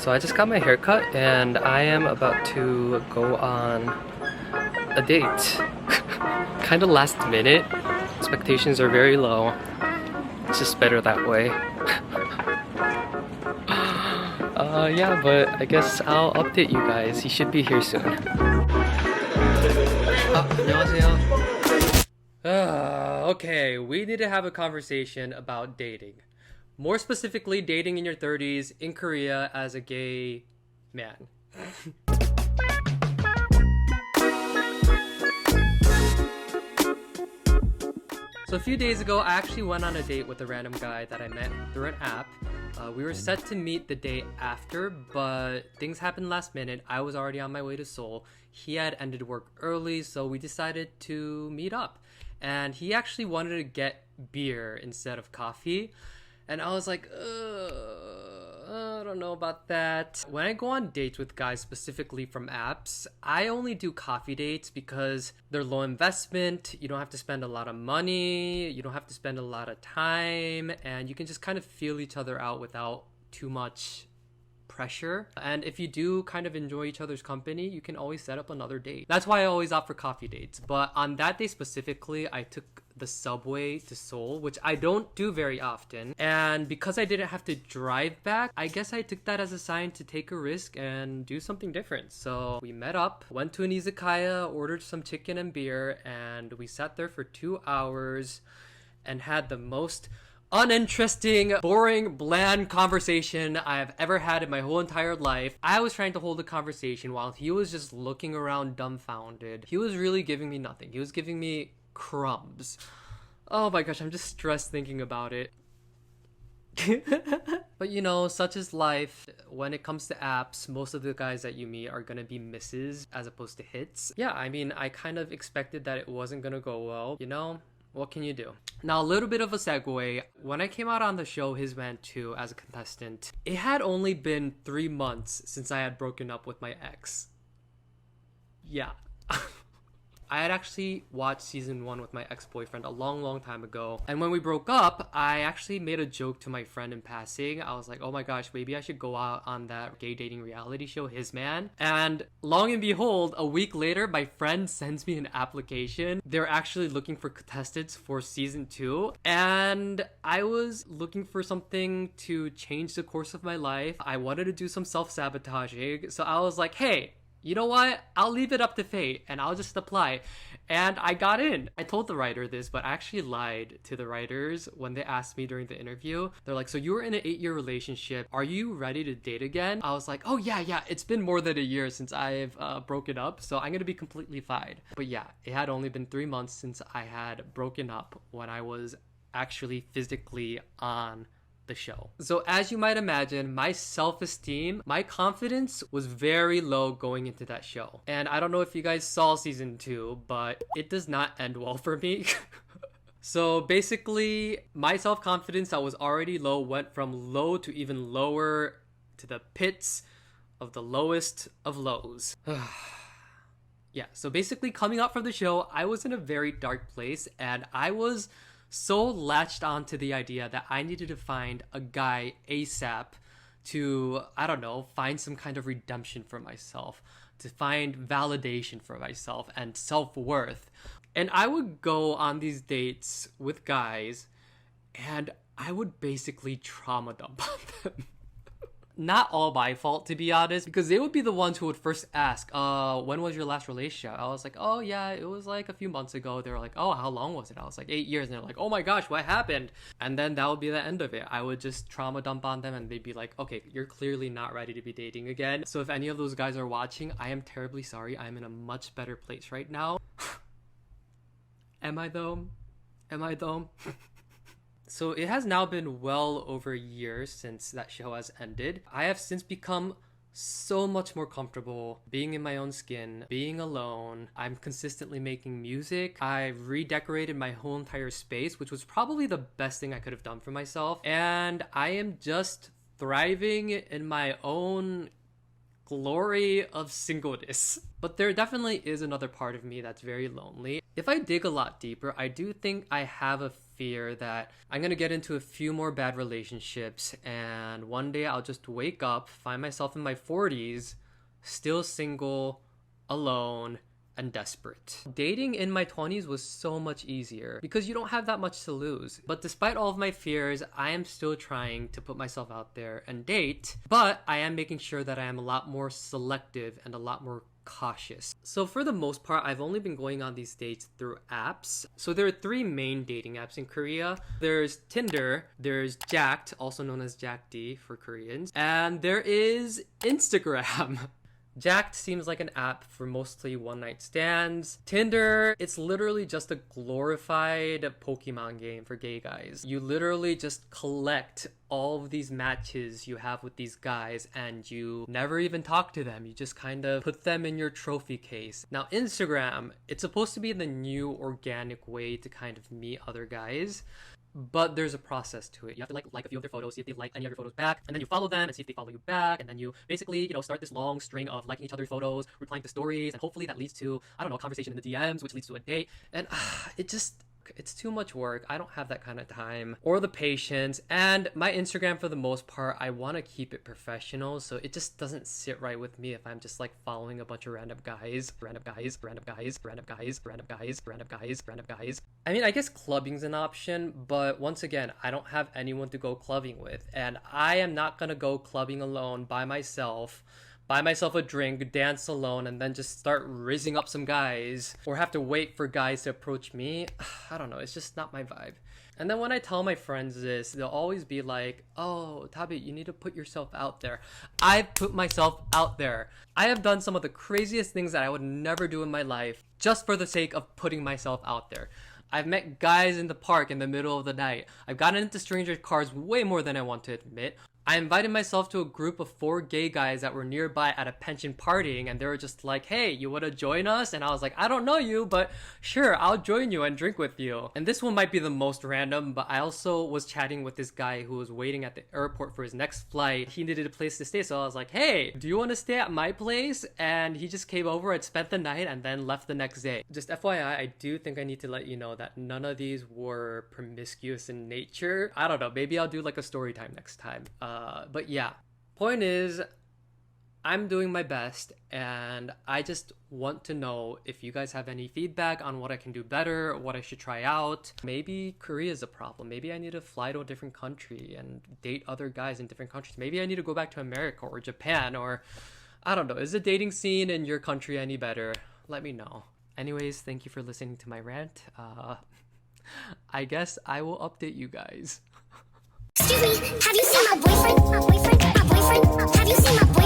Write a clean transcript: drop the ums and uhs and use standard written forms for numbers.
So I just got my haircut and I am about to go on a date. Kind of last minute. Expectations are very low. It's just better that way. Yeah, but I guess I'll update you guys. He should be here soon. 안녕하세요. Okay, we need to have a conversation about dating. More specifically, dating in your 30s in Korea as a gay man. So a few days ago, I actually went on a date with a random guy that I met through an app. We were set to meet the day after, but things happened last minute. I was already on my way to Seoul. He had ended work early, so we decided to meet up. And he actually wanted to get beer instead of coffee. And I was like, I don't know about that. When I go on dates with guys specifically from apps, I only do coffee dates because they're low investment. You don't have to spend a lot of money. You don't have to spend a lot of time. And you can just kind of feel each other out without too much pressure. And if you do kind of enjoy each other's company, you can always set up another date. That's why I always opt for coffee dates. But on that day specifically, I took the subway to Seoul, which I don't do very often. And because I didn't have to drive back, I guess I took that as a sign to take a risk and do something different. So we met up, went to an izakaya, ordered some chicken and beer, and we sat there for 2 hours and had the most uninteresting, boring, bland conversation I've ever had in my whole entire life. I was trying to hold a conversation while he was just looking around dumbfounded. He was really giving me nothing. He was giving me crumbs. Oh my gosh, I'm just stressed thinking about it. But you know, such is life. When it comes to apps, most of the guys that you meet are gonna be misses as opposed to hits. Yeah, I mean, I kind of expected that it wasn't gonna go well, you know? What can you do? Now, a little bit of a segue. When I came out on the show His Man 2 as a contestant, it had only been 3 months since I had broken up with my ex. Yeah. I had actually watched season 1 with my ex-boyfriend a long time ago. And when we broke up, I actually made a joke to my friend in passing. I was like, oh my gosh, maybe I should go out on that gay dating reality show, His Man. And long and behold, a week later, my friend sends me an application. They're actually looking for contestants for season 2. And I was looking for something to change the course of my life. I wanted to do some self-sabotaging. So I was like, hey, you know what? I'll leave it up to fate and I'll just apply. And I got in. I told the writer this, but I actually lied to the writers when they asked me during the interview. They're like, so you were in an 8-year relationship. Are you ready to date again? I was like, oh yeah. It's been more than a year since I've broken up. So I'm going to be completely fine. But yeah, it had only been 3 months since I had broken up when I was actually physically on the show. So as you might imagine, my self-esteem, my confidence was very low going into that show. And I don't know if you guys saw season 2, but it does not end well for me. So basically, my self-confidence that was already low went from low to even lower to the pits of the lowest of lows. Yeah, so basically coming out from the show, I was in a very dark place and I was so latched onto the idea that I needed to find a guy ASAP to, I don't know, find some kind of redemption for myself, to find validation for myself and self-worth. And I would go on these dates with guys and I would basically trauma dump on them. Not all my fault, to be honest, because they would be the ones who would first ask, when was your last relationship? I was like, oh yeah, it was like a few months ago. They were like, oh, how long was it? I was like, 8 years. And they're like, oh my gosh, what happened? And then that would be the end of it. I would just trauma dump on them and they'd be like, okay, you're clearly not ready to be dating again. So if any of those guys are watching, I am terribly sorry. I'm in a much better place right now. Am I though? So it has now been well over a year since that show has ended. I have since become so much more comfortable being in my own skin, being alone. I'm consistently making music. I've redecorated my whole entire space, which was probably the best thing I could have done for myself. And I am just thriving in my own glory of singleness. But there definitely is another part of me that's very lonely. If I dig a lot deeper, I do think I have a fear that I'm gonna get into a few more bad relationships, and one day I'll just wake up, find myself in my 40s, still single, alone, and desperate. Dating in my 20s was so much easier because you don't have that much to lose. But despite all of my fears, I am still trying to put myself out there and date, but I am making sure that I am a lot more selective and a lot more cautious. So for the most part, I've only been going on these dates through apps. So there are 3 main dating apps in Korea. There's Tinder, there's Jack'd, also known as Jack D for Koreans, and there is Instagram. Jack'd seems like an app for mostly one-night stands. Tinder, it's literally just a glorified Pokemon game for gay guys. You literally just collect all of these matches you have with these guys and you never even talk to them. You just kind of put them in your trophy case. Now, Instagram, it's supposed to be the new organic way to kind of meet other guys. But there's a process to it. You have to like a few of their photos, see if they like any of your photos back, and then you follow them and see if they follow you back, and then you basically, start this long string of liking each other's photos, replying to stories, and hopefully that leads to, I don't know, a conversation in the DMs, which leads to a date. And it's too much work. I don't have that kind of time or the patience. And my Instagram, for the most part, I want to keep it professional, so it just doesn't sit right with me if I'm just like following a bunch of random guys. I mean, I guess clubbing's an option, but once again, I don't have anyone to go clubbing with, and I am not gonna go clubbing alone by myself, buy myself a drink, dance alone, and then just start rizzing up some guys, or have to wait for guys to approach me. I don't know, it's just not my vibe. And then when I tell my friends this, they'll always be like, oh, Tabi, you need to put yourself out there. I've put myself out there. I have done some of the craziest things that I would never do in my life just for the sake of putting myself out there. I've met guys in the park in the middle of the night. I've gotten into strangers' cars way more than I want to admit. I invited myself to a group of 4 gay guys that were nearby at a pension partying, and they were just like, hey, you want to join us? And I was like, I don't know you, but sure, I'll join you and drink with you. And this one might be the most random, but I also was chatting with this guy who was waiting at the airport for his next flight. He needed a place to stay, so I was like, hey, do you want to stay at my place? And he just came over and spent the night and then left the next day. Just FYI, I do think I need to let you know that none of these were promiscuous in nature. I don't know, maybe I'll do like a story time next time. But yeah, point is, I'm doing my best, and I just want to know if you guys have any feedback on what I can do better, what I should try out. Maybe Korea is a problem. Maybe I need to fly to a different country and date other guys in different countries. Maybe I need to go back to America or Japan, or I don't know. Is the dating scene in your country any better? Let me know. Anyways, thank you for listening to my rant. I guess I will update you guys. Excuse me, have you seen my boyfriend? Have you seen my boyfriend?